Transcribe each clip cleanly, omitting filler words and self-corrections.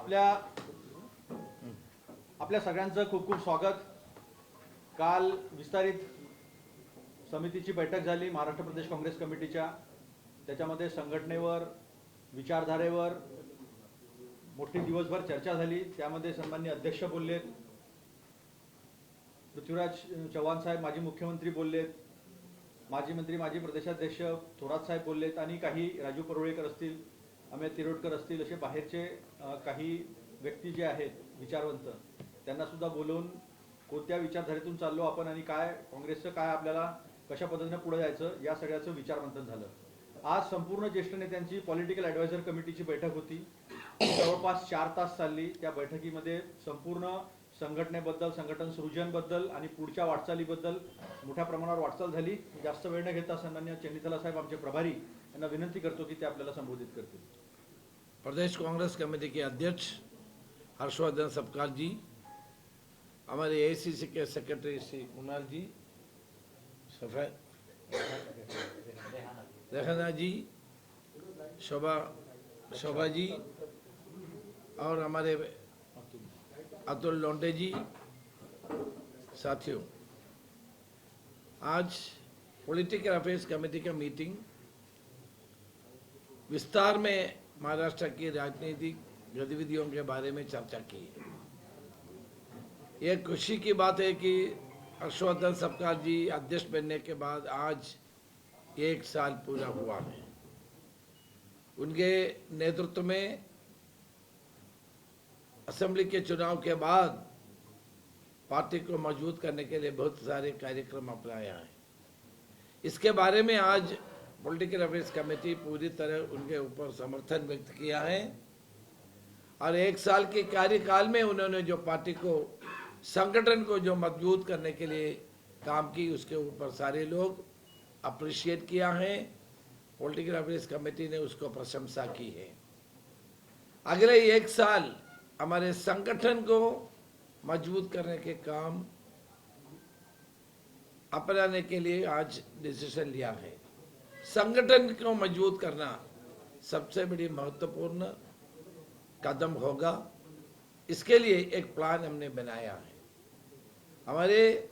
आपल्या सगळ्यांचं खूप खूप स्वागत। काल विस्तारित समितीची बैठक झाली महाराष्ट्र प्रदेश काँग्रेस कमिटीच्या। त्याच्यामध्ये संघटनेवर, विचारधारेवर मोठी दिवसभर चर्चा झाली। त्यामध्ये सन्माननीय अध्यक्ष बोललेत, पृथ्वीराज चव्हाण साहेब माजी मुख्यमंत्री बोललेत, माजी मंत्री माजी प्रदेशाध्यक्ष थोरात साहेब बोललेत आणि काही राजू परुळेकर असतील, अमित तिरोडकर असतील, असे बाहेरचे काही व्यक्ती जे आहेत विचारवंत, त्यांना सुद्धा बोलवून कोणत्या विचारधारेतून चाललो आपण आणि काय काँग्रेसचं काय आपल्याला कशा पद्धतीने पुढे जायचं या सगळ्याचं विचारमंथन झालं। आज संपूर्ण ज्येष्ठ नेत्यांची पॉलिटिकल ॲडवायझर कमिटीची बैठक होती, जवळपास 4 तास चालली। त्या बैठकीमध्ये संपूर्ण संघटनेबद्दल, संघटन सृजनबद्दल आणि पुढच्या वाटचालीबद्दल मोठ्या प्रमाणावर वाटचाल झाली। जास्त वेळ न घेता सन्माननीय चन्नीथला साहेब आमचे प्रभारी यांना विनंती करतो की ते आपल्याला संबोधित करतील। प्रदेश कांग्रेस कमेटी के अध्यक्ष हर्षवर्धन सपकाल जी, हमारे एआईसीसी के सेक्रेटरी श्री कुणाल जी, रेहाना जी, शोभा जी और हमारे अतुल लोंडे जी। साथियों, आज पॉलिटिकल अफेयर्स कमेटी का मीटिंग विस्तार में महाराष्ट्र की राजनीतिक गतिविधियों के बारे में चर्चा की है। ये खुशी की बात है कि हर्षवर्धन सपकाल जी अध्यक्ष बनने के बाद आज 1 साल पूरा हुआ है। उनके नेतृत्व में असेंबली के चुनाव के बाद पार्टी को मजबूत करने के लिए बहुत सारे कार्यक्रम अपनाया है। इसके बारे में आज पॉलिटिकल अफेयर्स कमेटी पूरी तरह उनके ऊपर समर्थन व्यक्त किया है और 1 साल के कार्यकाल में उन्होंने जो पार्टी को, संगठन को जो मजबूत करने के लिए काम की, उसके ऊपर सारे लोग अप्रिशिएट किया है। पॉलिटिकल अफेयर्स कमेटी ने उसको प्रशंसा की है। अगले 1 साल हमारे संगठन को मजबूत करने के काम अपनाने के लिए आज डिसीजन लिया है। संगठन को मजबूत करना सबसे बड़ी महत्वपूर्ण कदम होगा। इसके लिए एक प्लान हमने बनाया है। हमारे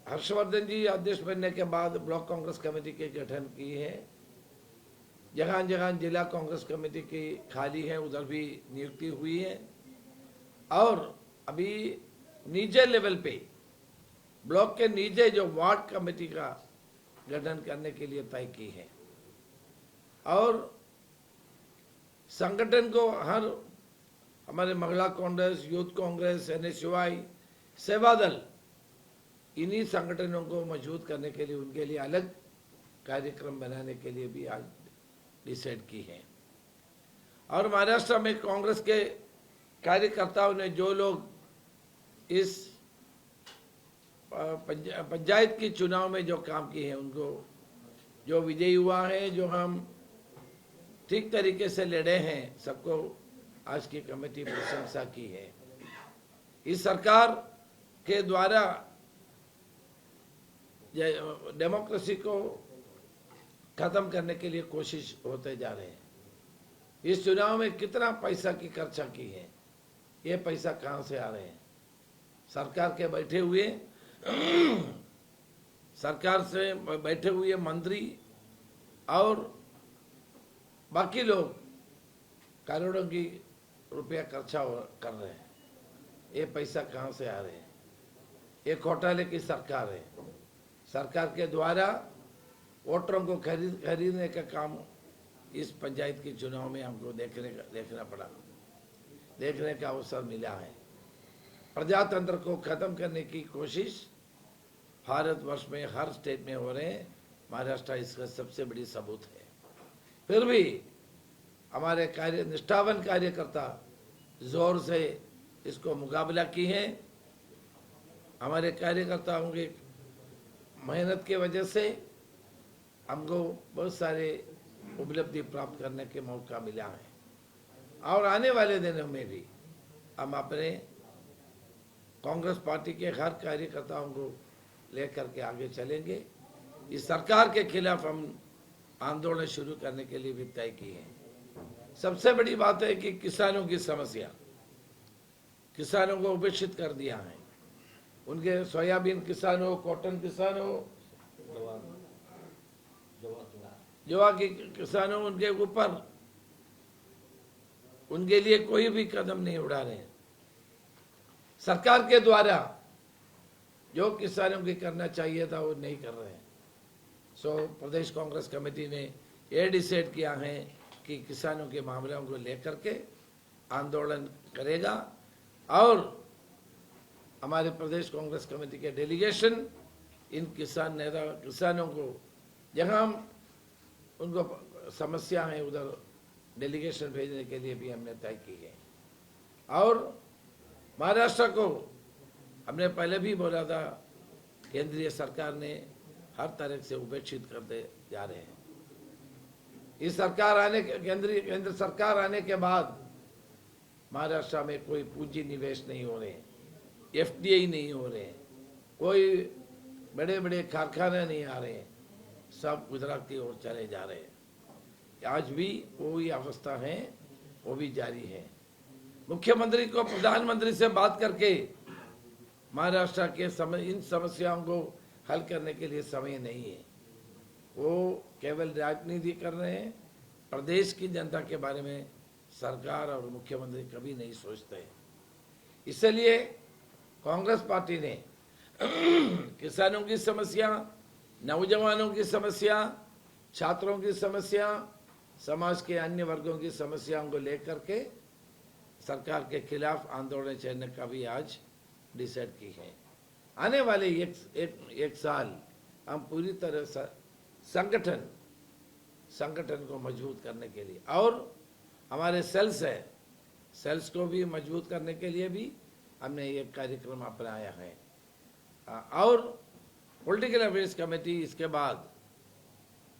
हर्षवर्धन जी अध्यक्ष बनने के बाद ब्लॉक कांग्रेस कमेटी के गठन की है। जहां जहां जिला कांग्रेस कमेटी की खाली है उधर भी नियुक्ति हुई है और अभी नीचे लेवल पे ब्लॉक के नीचे जो वार्ड कमेटी का गठन करने के लिए तय की है और संगठन को हर हमारे महिला कांग्रेस, यूथ कांग्रेस, एनएसयूआई, सेवा दल, इन्हीं संगठनों को मजबूत करने के लिए उनके लिए अलग कार्यक्रम बनाने के लिए भी आज डिसाइड की है। और महाराष्ट्र में कांग्रेस के कार्यकर्ताओं ने जो लोग इस पंचायत की चुनाव में जो काम किए हैं, उनको जो विजयी हुआ है, जो हम ठीक तरीके से लड़े हैं, सबको आज की कमेटी प्रशंसा की है। इस सरकार के द्वारा डेमोक्रेसी को खत्म करने के लिए कोशिश होते जा रहे हैं। इस चुनाव में कितना पैसा की खर्चा की है, ये पैसा कहां से आ रहे हैं? सरकार के सरकार से बैठे हुए मंत्री और बाकी लोग करोड़ों की रुपया खर्चा कर रहे हैं। ये पैसा कहां से आ रहे हैं? ये घोटाले की सरकार है। सरकार के द्वारा वोटरों को खरीदने का काम इस पंचायत के चुनाव में हमको देखने का अवसर मिला है। प्रजातंत्र को खत्म करने की कोशिश भारतवर्ष में हर स्टेट में हो रहे हैं। महाराष्ट्र इसका सबसे बड़ी सबूत है। फिर भी हमारे निष्ठावान कार्यकर्ता जोर से इसको मुकाबला की है। हमारे कार्यकर्ताओं की मेहनत की वजह से हमको बहुत सारे उपलब्धि प्राप्त करने के मौका मिला है और आने वाले दिनों में भी हम अपने कांग्रेस पार्टी के हर कार्यकर्ताओं को लेकर के आगे चलेंगे। इस सरकार के खिलाफ हम आंदोलन शुरू करने के लिए भी तय किए हैं। सबसे बड़ी बात है कि किसानों की समस्या, किसानों को उपेक्षित कर दिया है। उनके सोयाबीन किसान हो, कॉटन किसान हो, जवा के किसान हो, उनके ऊपर उनके लिए कोई भी कदम नहीं उठा रहे। सरकार के द्वारा जो किसानों की करना चाहिए था वो नहीं कर रहे हैं। सो प्रदेश कांग्रेस कमेटी ने ये डिसाइड किया है कि किसानों के मामलों को लेकर के आंदोलन करेगा और हमारे प्रदेश कांग्रेस कमेटी के डेलीगेशन इन किसानों को जहां उनको समस्या है उधर डेलीगेशन भेजने के लिए भी हमने तय की है। और महाराष्ट्र को हमने पहले भी बोला था, केंद्रीय सरकार ने हर तरह से उपेक्षित करते जा रहे हैं। इस सरकार आने के केंद्र सरकार आने के बाद महाराष्ट्र में कोई पूंजी निवेश नहीं हो रहे, एफडीआई नहीं हो रहे, कोई बड़े बड़े कारखाने नहीं आ रहे, सब गुजरात की ओर चले जा रहे हैं। आज भी वही अवस्था है, वो भी जारी है। मुख्यमंत्री को प्रधानमंत्री से बात करके महाराष्ट्र के इन समस्याओं को हल करने के लिए समय नहीं है। वो केवल राजनीति कर रहे हैं। प्रदेश की जनता के बारे में सरकार और मुख्यमंत्री कभी नहीं सोचते। इसलिए कांग्रेस पार्टी ने किसानों की समस्या, नौजवानों की समस्या, छात्रों की समस्या, समाज के अन्य वर्गों की समस्याओं को लेकर के सरकार के खिलाफ आंदोलन छेड़ने का भी आज डिसाइड की है। आने वाले एक साल हम पूरी तरह से संगठन को मजबूत करने के लिए और हमारे सेल्स को भी मजबूत करने के लिए भी हमने एक कार्यक्रम अपनाया है। और पॉलिटिकल अफेयर्स कमेटी इसके बाद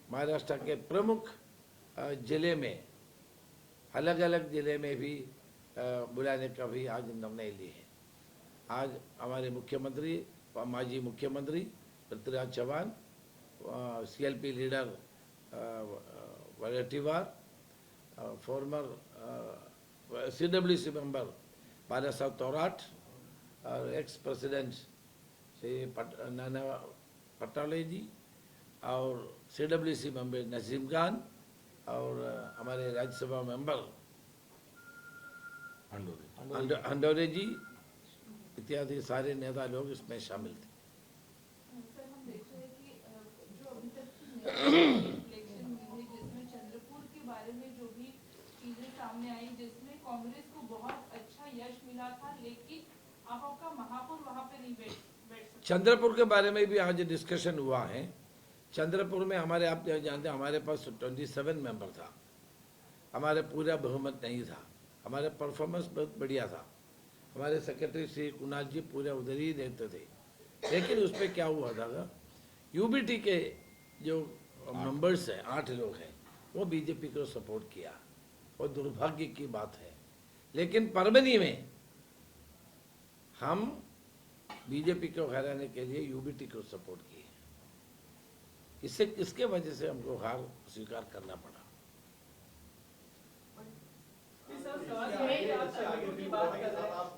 महाराष्ट्र के प्रमुख जिले में, अलग अलग जिले में भी बुलाने का भी आज निर्णय लिए है। आज हमारे मुख्यमंत्री, माजी मुख्यमंत्री Prithviraj Chavan, CLP leader Vadettiwar, former CWC member Balasaheb Thorat और एक्स प्रेसिडेंट श्री नाना पटोले जी और सीडब्ल्यूसी मेंबर नसीम खान और हमारे राज्यसभा मेंबर हंडोरे जी इत्यादि सारे नेता लोग इसमें शामिल थे। सर, हम देख रहे हैं कि जो अभी तक इलेक्शन हुई है, जिसमें चंद्रपुर के बारे में जो भी चीजें सामने आई, जिसमें कांग्रेस को बहुत अच्छा यश मिला था, लेकिन आहों का महापौर वहां पे नहीं बैठ सकता। चंद्रपुर के बारे में भी आज डिस्कशन हुआ है। चंद्रपुर में हमारे, आप जानते हैं, हमारे पास 27 मेंबर था, हमारे पूरा बहुमत नहीं था, हमारे परफॉर्मेंस बहुत बढ़िया था, हमारे सेक्रेटरी श्री कुणाल जी पूरे उधर ही रहते थे। लेकिन उस पर क्या हुआ था, यूबीटी के जो मेंबर्स हैं, 8 लोग हैं, वो बीजेपी को सपोर्ट किया, वो दुर्भाग्य की बात है। लेकिन परभनी में हम बीजेपी को हराने के लिए यूबीटी को सपोर्ट किए, इसके वजह से हमको हार स्वीकार करना पड़ा।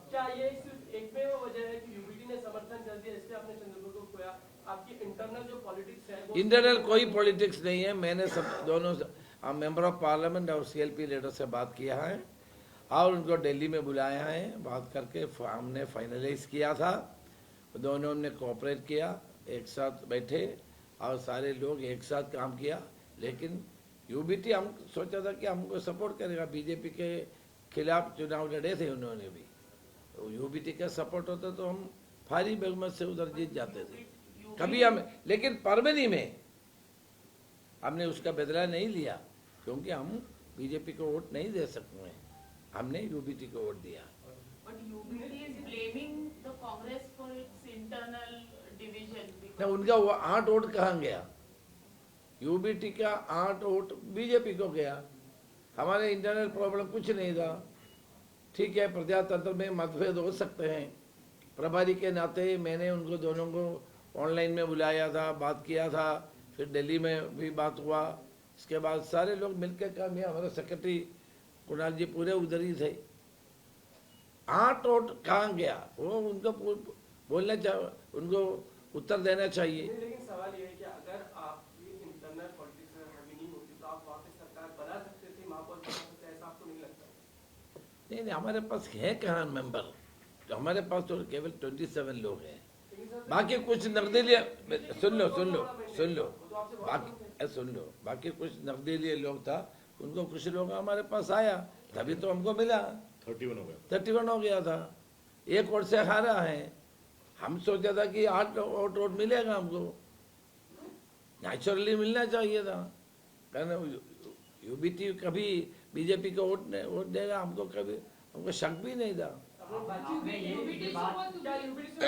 क्या ये सिर्फ एक में वजह है कि यूबीटी ने समर्थन कर दिया इसलिए आपने चंद्रपुर को खोया? आपकी इंटरनल जो पॉलिटिक्स है, इंटरनल कोई पॉलिटिक्स नहीं है। मैंने सब दोनों मेंबर ऑफ पार्लियामेंट और सीएलपी लीडर से बात किया है और उनको दिल्ली में बुलाया है। बात करके हमने फाइनलाइज किया था, दोनों ने कोऑपरेट किया, एक साथ बैठे और सारे लोग एक साथ काम किया। लेकिन यूबीटी, हम सोचा था कि हमको सपोर्ट करेगा, बीजेपी के खिलाफ चुनाव लड़े थे उन्होंने भी, तो यूबीटी का सपोर्ट होता तो हम भारी बहुमत से उधर जीत जाते थे कभी हम। लेकिन परभनी में हमने उसका बदला नहीं लिया, क्योंकि हम बीजेपी को वोट नहीं दे सकते हैं, हमने यूबीटी को वोट दिया। But UBT is blaming the Congress for its internal division. ना उनका वो 8 वोट कहाँ गया? यूबीटी का 8 वोट बीजेपी को गया। हमारे इंटरनल प्रॉब्लम कुछ नहीं था। ठीक है, प्रजातंत्र में मतभेद हो सकते हैं, प्रभारी के नाते मैंने उनको दोनों को ऑनलाइन में बुलाया था, बात किया था, फिर दिल्ली में भी बात हुआ। इसके बाद सारे लोग मिलकर काम किया। हमारा सेक्रेटरी कुणाल जी पूरे उधर ही थे। 8 वोट कहाँ गया, वो उनको बोलना चाहिए, उनको उत्तर देना चाहिए। नहीं, लेकिन सवाल ये है कि अगर आपकी इंटरनल पॉलिटिक्स में हमी नहीं होती तो आप वापस सरकार बना सकते थे, महापौर बना सकते थे, ऐसा आपको नहीं लगता? नहीं नहीं, हमारे पास है कहाँ मेंबर, हमारे पास तो केवल 27 लोग हैं। लेकिन सर बाकी कुछ निर्दलीय, सुन लो सुन लो सुन लो, वो तो आपसे बहुत बाकी कम थे। सुन लो, बाकी कुछ निर्दलीय लोग था, उनको कुछ लोग हमारे पास आया, तभी तो हमको मिला। 31 हो गया। 31 हो गया था, 1 वोट से हारा है। हम सोचा था कि 8 वोट मिलेगा हमको, नेचुरली मिलना चाहिए था, कारण यूबीटी कभी बीजेपी को वोट देगा, हमको कभी हमको शक भी नहीं था। अपनी बातचीत आपने ये बात बात- क्या यूबीडी से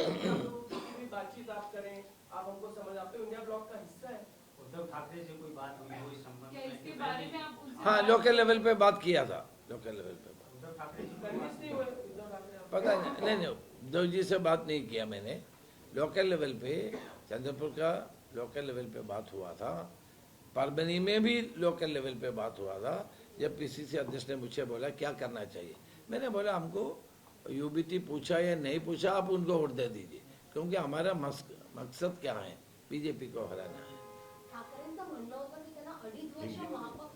हम लोग किसी भी बातचीत आप करें, आप हमको समझ, आप तो इंडिया ब्लॉक का हिस्सा है। उद्धव ठाकरे से कोई बात हुई हो इस संबंध क्या में? इसके बारे में आप उनसे हाँ, बात- लोकल लेवल पे बात किया था, लोकल लेवल पे बात। उद्धव ठाकरे जी कोई कन्विंस बात नहीं हुए उद्धव ठाकरे आप? पता नहीं, उद्धव जी से बात नहीं किया मैंने। लोकल लेवल पे चंद्रपुर का लोकल लेवल पे बात हुआ था, परभनी में भी लोकल लेवल पे बात हुआ था। जब पीसीसी अध्यक्ष ने मुझे बोला क्या करना चाहिए, मैंने बोला हमको यूबीटी पूछा या नहीं पूछा, आप उनको वोट दे दीजिए, क्योंकि हमारा मकसद क्या है, बीजेपी को हराना है। ठाकरेंचं म्हणणं होतं की त्यांना 2.5 वर्ष महापौर,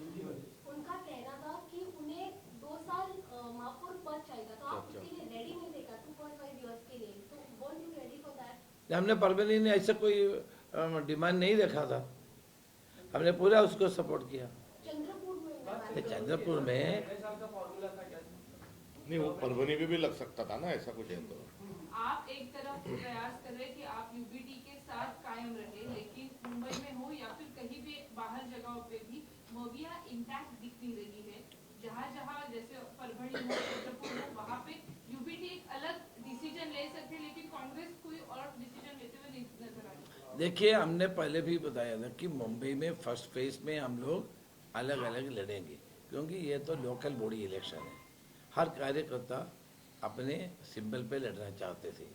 उनका कहना था कि उन्हें 2 साल महापौर पद चाहिए, तो आप उसके लिए रेडी नहीं थे क्या 2.5 इयर्स के लिए? तो weren't you ready for that? हमने परभनी ने ऐसा कोई डिमांड नहीं रखा था, हमने पूरा उसको सपोर्ट किया। चंद्रपूर में मैं बात नहीं, कर रही हूँ। चंद्रपुर में 6 साल का फॉर्मूला था क्या? नहीं, वो परभनी में भी लग सकता था ना, ऐसा कुछ है तो। आप एक तरफ प्रयास कर रहे हैं कि आप यूबीटी के साथ कायम रहे, लेकिन मुंबई में हो या फिर कहीं भी बाहर जगहों पे भी मविया इंटैक्ट दिख नहीं रही है। जहाँ जहाँ जैसे परभणी हो, चंद्रपुर हो, वहाँ पे यूबीटी एक अलग डिसीजन ले सकते, लेकिन कांग्रेस कोई और डिसीजन लेते हुए नहीं नजर आ रही। देखिए, हमने पहले भी बताया था कि मुंबई में फर्स्ट फेज में हम लोग अलग अलग लड़ेंगे, क्योंकि ये तो लोकल बॉडी इलेक्शन है। हर कार्यकर्ता अपने सिंबल पे लड़ना चाहते थे,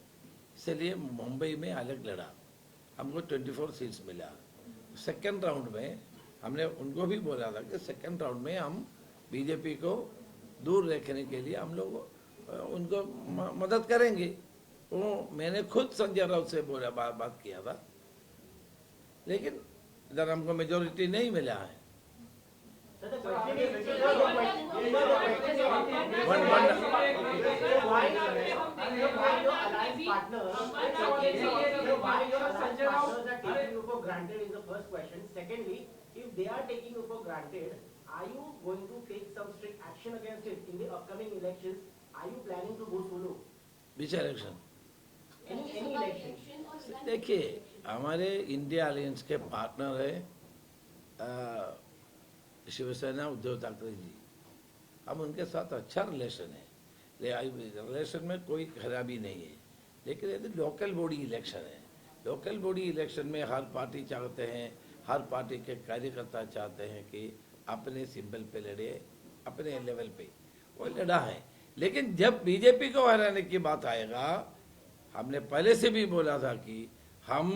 इसलिए मुंबई में अलग लड़ा, हमको 24 सीट्स मिला। सेकंड राउंड में हमने उनको भी बोला था कि सेकंड राउंड में हम बीजेपी को दूर रखने के लिए हम लोग उनको मदद करेंगे। वो मैंने खुद संजय राउत से बोला, बात किया था, लेकिन इधर हमको मेजोरिटी नहीं मिला है। Granted is the first question. Secondly, if they are taking you for granted, are you going to take some strict action against it in the upcoming elections? Are you planning to go solo? Beach election Any Rajya Sabha election? Election और विधान देखिए, हमारे India alliance के partner है शिवसेना, उद्धव ठाकरे जी। हम उनके साथ अच्छा रिलेशन है, रिलेशन में कोई खराबी नहीं है, लेकिन यदि लोकल बॉडी इलेक्शन है, लोकल बॉडी इलेक्शन में हर पार्टी चाहते हैं, हर पार्टी के कार्यकर्ता चाहते हैं कि अपने सिंबल पे लड़े, अपने लेवल पे वो लड़ा है। लेकिन जब बीजेपी को हराने की बात आएगा, हमने पहले से भी बोला था कि हम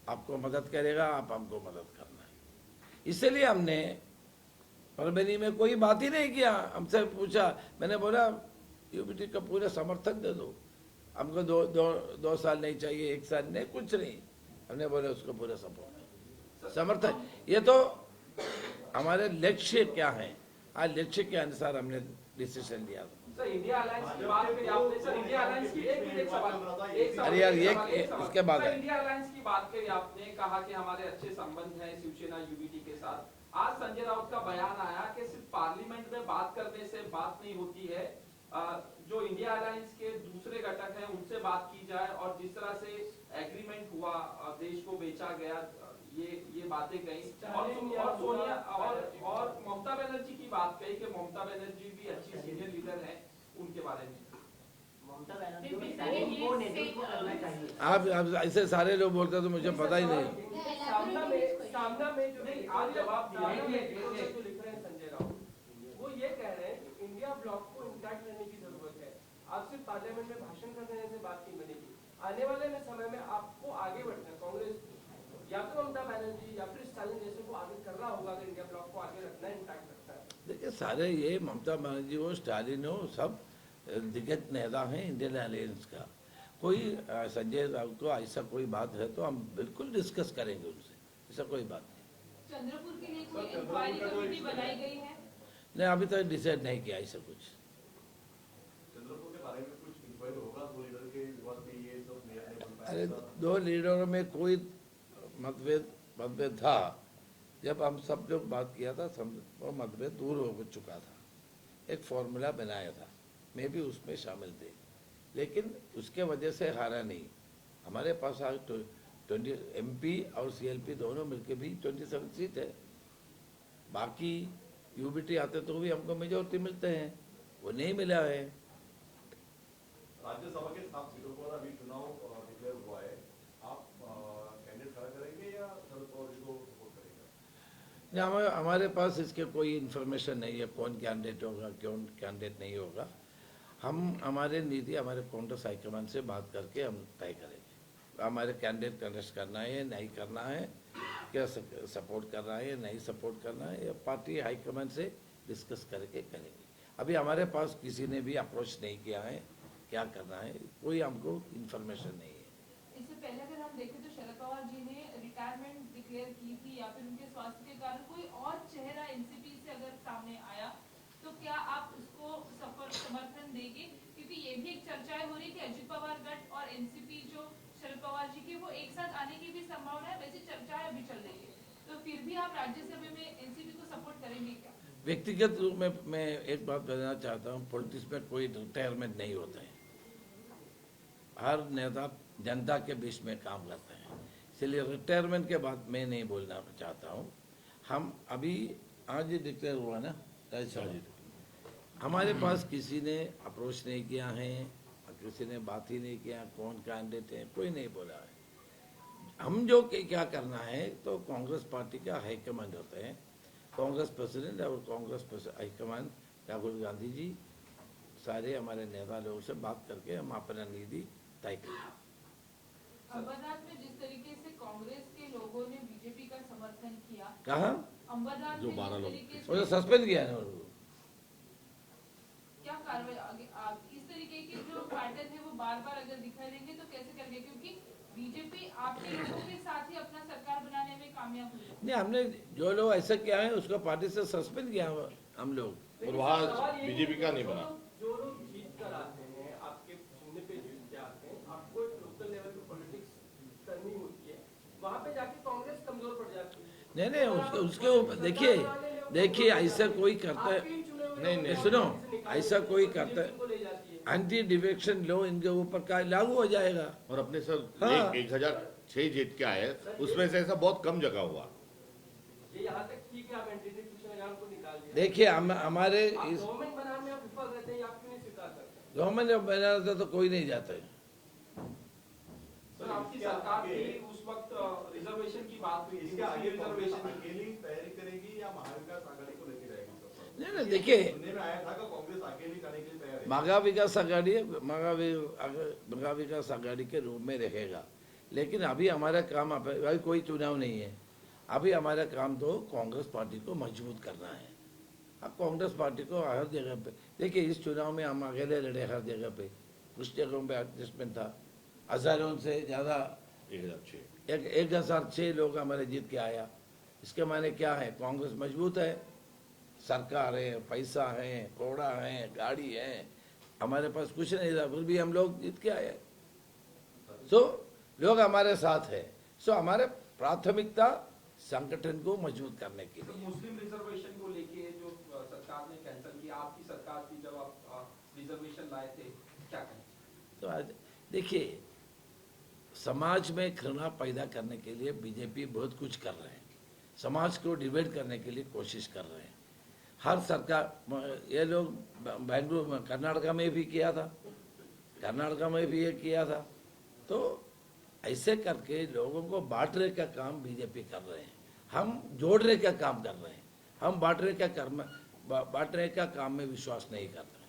आपको मदद करेगा, आप हमको मदद करना है। इसलिए हमने परभनी में कोई बात ही नहीं किया। हमसे पूछा, मैंने बोला यूबीटी का पूरा समर्थन दे दो, हमको दो साल नहीं चाहिए, 1 साल नहीं, कुछ नहीं। हमने बोला उसको पूरा सपोर्ट समर्थन। ये तो हमारे लक्ष्य क्या है, आज लक्ष्य के अनुसार हमने डिसीजन लिया था। सर, इंडिया अलायंस की बात करी आपने, सर इंडिया अलायंस की एक सवाल, अरे यार, ये एक सवाल। इसके बाद सर, है। इंडिया अलायंस की बात करी आपने, कहा कि हमारे अच्छे संबंध हैं शिवसेना यूबीटी के साथ। आज संजय राउत का बयान आया कि सिर्फ पार्लियामेंट में बात करने से बात नहीं होती है, जो इंडिया अलायंस के दूसरे घटक हैं उनसे बात की जाए, और जिस तरह से एग्रीमेंट हुआ, देश को बेचा गया, ये बातें कही। और सोनिया और ममता बनर्जी की बात कही कि ममता बनर्जी भी अच्छी सीनियर लीडर है, उनके बारे में। ममता बनर्जी को नेतृत्व करना चाहिए। आप ऐसे सारे लोग बोलते हैं तो मुझे पता ही नहीं। सामना में जो है आज जवाब दिया है, जो लिख रहे हैं संजय राउत, वो ये कह रहे हैं कि इंडिया ब्लॉक को इंटैक्ट रहने की जरूरत है। आप सिर्फ पार्लियामेंट में भाषण कर देने से बात नहीं बनेगी। आने वाले में समय में आपको आगे बढ़ना है, कांग्रेस या तो ममता बनर्जी या फिर स्टालिन जैसे को आगे करना होगा अगर इंडिया ब्लॉक को आगे रखना है, इंटैक्ट रखना है। देखिए, सारे ये ममता बनर्जी हो, स्टालिन हो, सब दिग्गज नेता हैं इंडियन अलायंस का। कोई संजय राउत को ऐसा कोई बात है तो हम बिल्कुल डिस्कस करेंगे उनसे, ऐसा कोई बात नहीं। चंद्रपुर के लिए कोई इंक्वायरी कमेटी बनाई गई है? नहीं, अभी तक डिसाइड नहीं किया ऐसा कुछ। चंद्रपुर के बारे में कुछ इंक्वायरी होगा? दो लीडर के विवाद में ये सब नया बन पाया? अरे दो लीडरों में कोई मतभेद था। जब हम सब लोग बात किया था वो मतभेद दूर हो चुका था। एक फॉर्मूला बनाया था, मैं भी उसमें शामिल थे, लेकिन उसके वजह से हारा नहीं। हमारे पास आज 20 MP और CLP दोनों मिलके भी 27 सीट है। बाकी UBT आते तो भी हमको मेजोरिटी मिलते हैं, वो नहीं मिला है। राज्यसभा के 7 सीटों पर अभी चुनाव डिक्लेयर हुआ है, आप कैंडिडेट खड़ा करेंगे या शरद पवार जी को सपोर्ट करेंगे? हमारे पास इसके कोई इन्फॉर्मेशन नहीं है कौन कैंडिडेट होगा, कौन कैंडिडेट नहीं होगा। हमारे नीति हमारे कांग्रेस हाईकमान से बात करके हम तय करेंगे हमारे कैंडिडेट कंटेस्ट करना है नहीं करना है, क्या सपोर्ट करना है नहीं सपोर्ट करना है, या पार्टी हाईकमान से डिस्कस करके करेंगे। अभी हमारे पास किसी ने भी अप्रोच नहीं किया है क्या करना है, कोई हमको इन्फॉर्मेशन नहीं है। इससे पहले अगर हम देखें तो शरद पवार जी ने रिटायरमेंट डिक्लेयर की थी, या फिर उनके स्वास्थ्य के कारण कोई और चेहरा एनसीपी से अगर सामने आया तो क्या आप उसको समर्थन देंगे? क्योंकि ये भी एक चर्चाएं हो रही कि अजित पवार गठ और एनसीपी जो शरद पवार जी के वो एक साथ आने की भी संभावना है, वैसी चर्चाएं अभी चल रही है। तो फिर भी आप राज्यसभा में एनसीपी को सपोर्ट करेंगे क्या? व्यक्तिगत रूप में मैं एक बात बताना चाहता हूँ, पॉलिटिक्स में कोई रिटायरमेंट नहीं होता है। हर नेता जनता के बीच में काम करता है, इसलिए रिटायरमेंट के बाद मैं नहीं बोलना चाहता हूँ। हम अभी आज ही डिक्लेयर हुआ ना राज्यसभा, हमारे पास किसी ने अप्रोच नहीं किया है, किसी ने बात ही नहीं किया कौन कैंडिडेट है, कोई नहीं बोला है। हम जो क्या करना है तो कांग्रेस पार्टी का हाईकमांड होता है, कांग्रेस प्रेसिडेंट और कांग्रेस हाईकमांड राहुल गांधी जी सारे हमारे नेता लोगों से बात करके हम अपना नीति तय करेंगे। अमरनाथ में जिस तरीके से कांग्रेस के लोगों ने बीजेपी का समर्थन किया, कहा अमरनाथ जो में 12 जिस लोग तरीके वो से सस्पेंड किया है उनको। क्या कार्रवाई आगे इस तरीके के जो पैटर्न है वो बार बार अगर दिखाई देंगे तो कैसे करेंगे? क्योंकि बीजेपी आपके लोगों के साथ ही अपना सरकार बनाने में कामयाब हुई है। नहीं, हमने जो लोग ऐसा किया है उसको पार्टी से सस्पेंड किया हम लोग। और वहाँ बीजेपी का नहीं बना। जो लोग जीत कर आते हैं, आपके चुनने पे जीत के आते हैं, आपको एक लोकल लेवल पे पॉलिटिक्स करनी होती है, वहाँ पे जाके कांग्रेस कमजोर पड़ जाती है। नहीं उसके ऊपर देखिए ऐसा कोई करता है, नहीं सुनो, ऐसा कोई करता है एंटी डिफेक्शन लॉ इनके ऊपर का लागू हो जाएगा। और अपने सर हाँ। 1006 जीत के आए, उसमें से ऐसा बहुत कम जगह हुआ। ये यहाँ तक ठीक है, आप एंटी डिफेक्शन एग्जाम को निकाल दिया। देखिए हमारे इस गवर्नमेंट बनाने में आप विफल रहते हैं, आप क्यों नहीं स्वीकार करते? गवर्नमेंट जब बनाता तो कोई नहीं जाता है। सर आपकी सरकार की उस वक्त रिजर्वेशन की बात हुई थी, इसके आगे रिजर्वेशन अकेली तैयारी करेगी या महाविकास आघाड़ी को लेकर जाएगी? नहीं देखिए, सुनने में आया था कि कांग्रेस अकेली करने के लिए तैयार है। महा विकास आघाड़ी के रूप में रहेगा, लेकिन अभी हमारा काम अभी कोई चुनाव नहीं है। अभी हमारा काम तो कांग्रेस पार्टी को मजबूत करना है। अब कांग्रेस पार्टी को हर जगह पे देखिए, इस चुनाव में हम अकेले लड़े हर जगह पे, कुछ जगहों पे एडजस्टमेंट था, हजारों से ज्यादा 1006 लोग हमारे जीत के आया। इसके माने क्या है? कांग्रेस मजबूत है, सरकार है, पैसा है, कोड़ा है, गाड़ी है, हमारे पास कुछ नहीं था फिर भी हम लोग जीत के आए। सो लोग हमारे साथ है। सो हमारे प्राथमिकता संगठन को मजबूत करने के तो लिए। मुस्लिम रिजर्वेशन को लेके जो सरकार ने कैंसिल किया, आपकी सरकार थी जब आप रिजर्वेशन लाए थे, क्या कहें? तो आज देखिए, समाज में घृणा पैदा करने के लिए बीजेपी बहुत कुछ कर रहे हैं, समाज को डिवाइड करने के लिए कोशिश कर रहे हैं। हर सरकार, ये लोग बेंगलुरु में, कर्नाटका में भी किया था, कर्नाटका में भी ये किया था। तो ऐसे करके लोगों को बांटने का काम बीजेपी कर रहे हैं, हम जोड़ने का काम कर रहे हैं। हम बांटने का काम में विश्वास नहीं करते।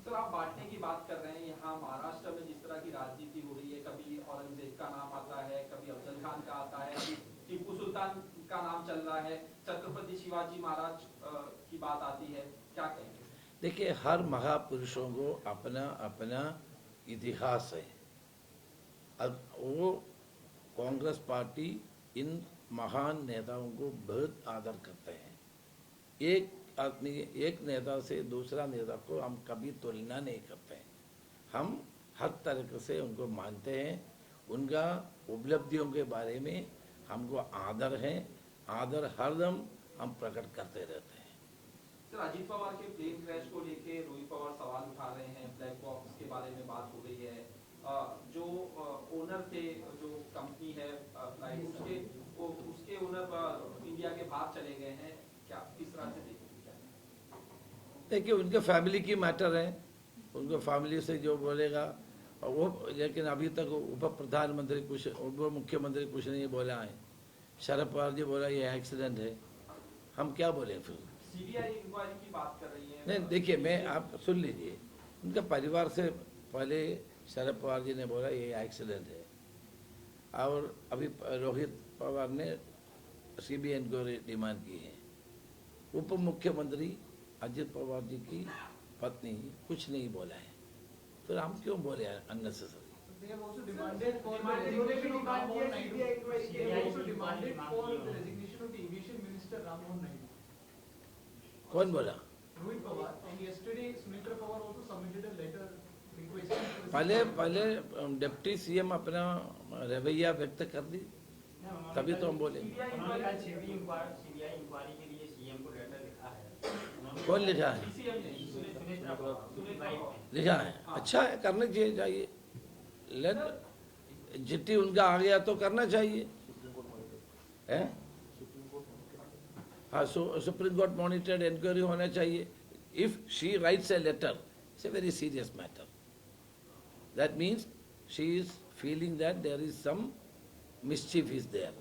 सर आप बांटने की बात कर रहे हैं, यहाँ महाराष्ट्र में जिस तरह की राजनीति हो रही है, कभी औरंगजेब का नाम आता है, कभी अफजल खान का आता है, कभी टीपू सुल्तान का नाम चल रहा है, छत्रपति शिवाजी महाराज की बात आती है, क्या कहेंगे? देखिए, हर महापुरुषों को अपना अपना इतिहास है। अब वो कांग्रेस पार्टी इन महान नेताओं को बहुत आदर करते हैं। एक आदमी, एक नेता से दूसरा नेता को हम कभी तुलना नहीं करते हैं। हम हर तरह से उनको मानते हैं। उनका उपलब्धियों के बारे में हमको आदर है। आदर हरदम हम प्रकट करते रहते हैं। सर, अजीत पवार के प्लेन क्रैश को लेके रोहित पवार सवाल उठा रहे हैं। ब्लैक बॉक्स के बारे में बात हो रही है। जो ओनर थे, जो कंपनी है फ्लाइट, उसके ओनर इंडिया के बाहर चले गए हैं। क्या किस तरह से देखिए, उनके फैमिली की मैटर है। उनको फैमिली से जो बोलेगा वो, लेकिन अभी तक उप प्रधानमंत्री कुछ, उप मुख्यमंत्री कुछ नहीं बोला है। शरद पवार जी बोला ये एक्सीडेंट है, हम क्या बोले फिर? सीबीआई इंक्वायरी की बात कर रही है। नहीं, देखिए, मैं आप सुन लीजिए। उनके परिवार से पहले शरद पवार जी ने बोला ये एक्सीडेंट है, और अभी रोहित पवार ने सीबीआई इंक्वायरी डिमांड की है। उप मुख्यमंत्री अजित पवार जी की पत्नी कुछ नहीं बोला है, फिर हम क्यों बोले unnecessary? They have also demanded for the resignation of Ram Mohan Naidu. They have also demanded for the resignation of the aviation minister Ram Mohan Naidu. कौन बोला? Rohit Pawar, and yesterday Sumitra Pawar also submitted a letter requesting for पहले deputy CM अपना रवैया व्यक्त कर दी, तभी तो हम बोले। उन्होंने कहा सीबीआई इंक्वायरी के लिए सीएम को लेटर लिखा है। कौन लिखा है? लिखा है, अच्छा है, करना चाहिए। लेट जिट्टी उनका आ गया तो करना चाहिए, है? हाँ, सुप्रीम कोर्ट मॉनिटर्ड इंक्वायरी होना चाहिए। If she writes a letter, it's a very serious matter. That means she is feeling that there is some mischief is there.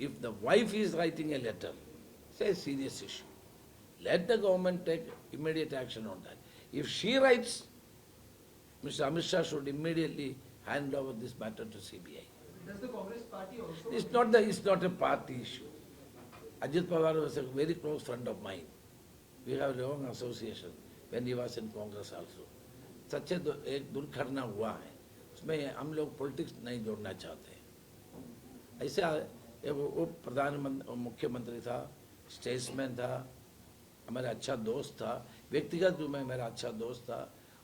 If the wife is writing a letter, it's a serious issue. Let the government take immediate action on that. If she writes, Mr. Amit Shah should immediately hand over this matter to CBI. Does the Congress party also? It's not a party issue. Ajit Pawar was a very close friend of mine. We have a long association when he was in Congress also. सच्चे एक दुर्घटना हुआ है, उसमें हम लोग politics नहीं जोड़ना चाहते। ऐसे वो उप प्रधानमंत्री मुख्यमंत्री था, स्टेट्समैन था, हमारा अच्छा दोस्त था, व्यक्तिगत रूप में मेरा अच्छा दोस्त था।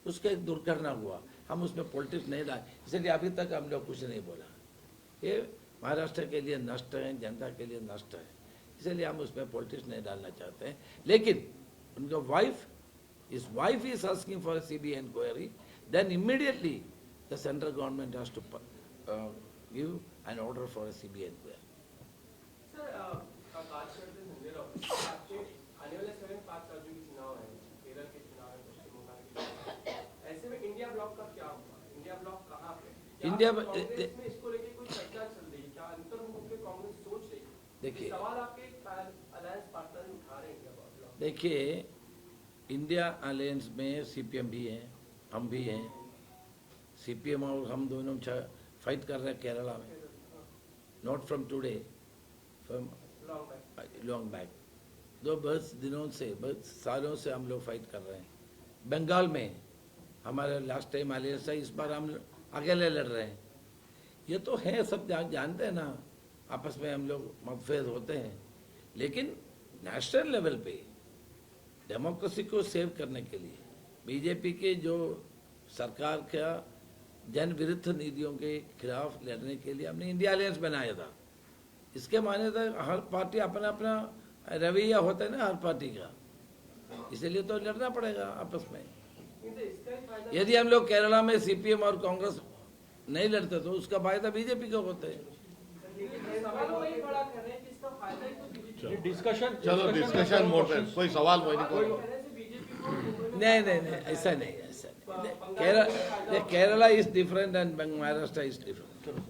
उसका एक दुर्घटना हुआ, हम उसमें पॉलिटिक्स नहीं डाले, इसलिए अभी तक हम लोग कुछ नहीं बोला। ये महाराष्ट्र के लिए नष्ट है, जनता के लिए नष्ट है, इसलिए हम उसमें पॉलिटिक्स नहीं डालना चाहते हैं। लेकिन उनका wife is asking for CBI inquiry, then immediately the central government has to give an order for a CBI inquiry. Sir, बात करते हैं संजय राउत। आपके आने वाले समय 5 राज्यों के चुनाव हैं, केरल के चुनाव हैं, पश्चिम बंगाल के चुनाव हैं। ऐसे में इंडिया ब्लॉक का क्या होगा? इंडिया ब्लॉक कहाँ पे? कांग्रेस में इसको लेके कोई चर्चा चल रही है? क्या अंतर्मुख में कांग्रेस सोच रही है? देखिए, सवाल आपके अलायंस पार्टनर उठा रहे हैं इंडिया ब्लॉक। देखिए, इंडिया अलायंस में सीपीएम भी है, हम भी हैं। सीपीएम और हम दोनों फाइट कर रहे हैं केरला में, not from today, from long back. बहुत दिनों से, बहुत सालों से हम लोग फाइट कर रहे हैं। बंगाल में हमारे लास्ट टाइम अलायंस था, इस बार हम अकेले लड़ रहे हैं। ये तो है, सब जानते हैं ना, आपस में हम लोग मतभेद होते हैं, लेकिन नेशनल लेवल पे डेमोक्रेसी को सेव करने के लिए बीजेपी के जो सरकार का जन विरुद्ध नीतियों के खिलाफ लड़ने के लिए हमने इंडिया अलायंस बनाया था। इसके माने था हर पार्टी अपना अपना रवैया होता है ना हर पार्टी का, इसलिए तो लड़ना पड़ेगा आपस में। यदि हम लोग केरला में सीपीएम और कांग्रेस नहीं लड़ते तो उसका फायदा बीजेपी को होता है। डिस्कशन मोड पे कोई सवाल नहीं, ऐसा नहीं, ऐसा नहीं। Kerala is different and Maharashtra is different.